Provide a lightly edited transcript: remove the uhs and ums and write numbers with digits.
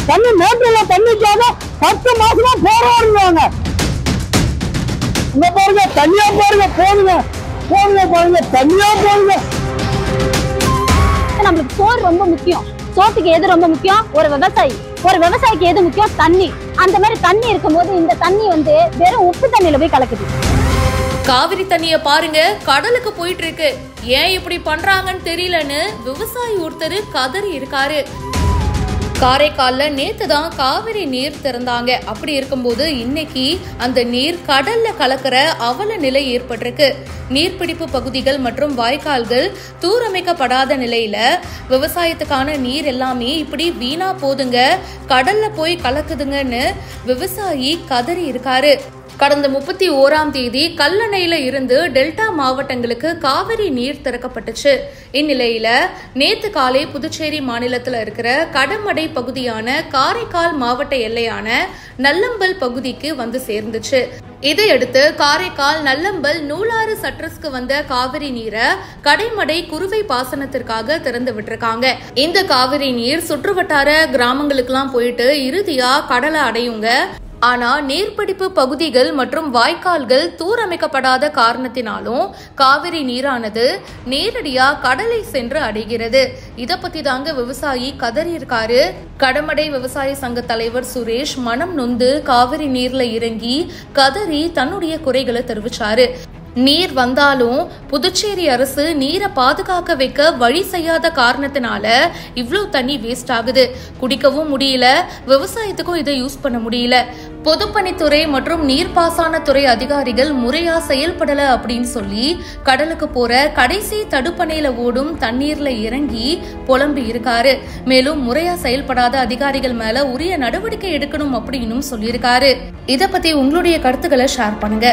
தண்ணி மேட்டூர்ல தண்ணிக்காக 10 மாசமா போராடுறாங்க. இங்க பாருங்க, தனியா பாருங்க, போடுங்க பாருங்க, தனியா போடுங்க. நம்மளுக்கு சோறு ரொம்ப முக்கியம். சோத்துக்கு எது ரொம்ப முக்கியம்? ஒரு விவசாயிக்கு எது முக்கியம்? தண்ணி. அந்த மாதிரி தண்ணி இருக்கும்போது இந்த தண்ணி வெறும் உப்பு தண்ணியில போய் கலக்குது. காவிரி தண்ணிய பாருங்க, கடலுக்கு போயிட்டு இருக்கு. ஏன் இப்படி பண்றாங்கன்னு தெரியலன்னு விவசாயி ஒருத்தர் கதறி இருக்காரு. காரைக்கால்ல நேத்து தான் காவிரி நீர் திறந்தாங்க. அப்படி இருக்கும்போது இன்னைக்கு அந்த நீர் கடல்ல கலக்கிற அவல நிலை ஏற்பட்டிருக்கு. நீர்பிடிப்பு பகுதிகள் மற்றும் வாய்க்கால்கள் தூரமைக்கப்படாத நிலையில விவசாயத்துக்கான நீர் எல்லாமே இப்படி வீணா போதுங்க, கடல்ல போய் கலக்குதுங்கன்னு விவசாயி கதறி இருக்காரு. கடந்த 31ஆம் தேதி கல்லணையில இருந்து டெல்டா மாவட்டங்களுக்கு காவிரி நீர் திறக்கப்பட்டுச்சு. இந்நிலையில நேத்து காலை புதுச்சேரி மாநிலத்தில் இருக்கிற கடமடை பகுதியான காரைக்கால் மாவட்ட எல்லையான நல்லம்பல் பகுதிக்கு வந்து சேர்ந்துச்சு. இதையடுத்து காரைக்கால் நல்லம்பல் நூலாறு சட்ரஸ்க்கு வந்த காவிரி நீரை கடைமடை குறுவை பாசனத்திற்காக திறந்து விட்டுருக்காங்க. இந்த காவிரி நீர் சுற்றுவட்டார கிராமங்களுக்கெல்லாம் போயிட்டு இறுதியா கடலை அடையுங்க. ஆனா நீர்பிடிப்பு பகுதிகள் மற்றும் வாய்க்கால்கள் தூரமைக்கப்படாத காரணத்தினாலும் காவிரி நீரானது நேரடியா கடலை சென்று அடைகிறது. இத பத்தி தாங்க விவசாயி கதறி இருக்காரு. கடமடை விவசாய சங்க தலைவர் சுரேஷ் மனம் நொந்து காவிரி நீர்ல இறங்கி கதறி தன்னுடைய குறைகளை தெரிவிச்சாரு. நீர் வந்தாலும் புதுச்சேரி அரசு நீரை பாதுகாக்க வைக்க வழி செய்யாத காரணத்தினால இவ்வளவு தண்ணி வேஸ்ட் ஆகுது. குடிக்கவும் முடியல, விவசாயத்துக்கும் இதை யூஸ் பண்ண முடியல. பொதுப்பணித்துறை மற்றும் நீர்ப்பாசனத்துறை அதிகாரிகள் முறையா செயல்படல அப்படின்னு சொல்லி கடலுக்கு போற கடைசி தடுப்பணையில ஓடும் தண்ணீர்ல இறங்கி புலம்பி இருக்காரு. மேலும் முறையா செயல்படாத அதிகாரிகள் மேல உரிய நடவடிக்கை எடுக்கணும் அப்படின்னு சொல்லியிருக்காரு. இத பத்தி உங்களுடைய கருத்துக்களை ஷேர் பண்ணுங்க.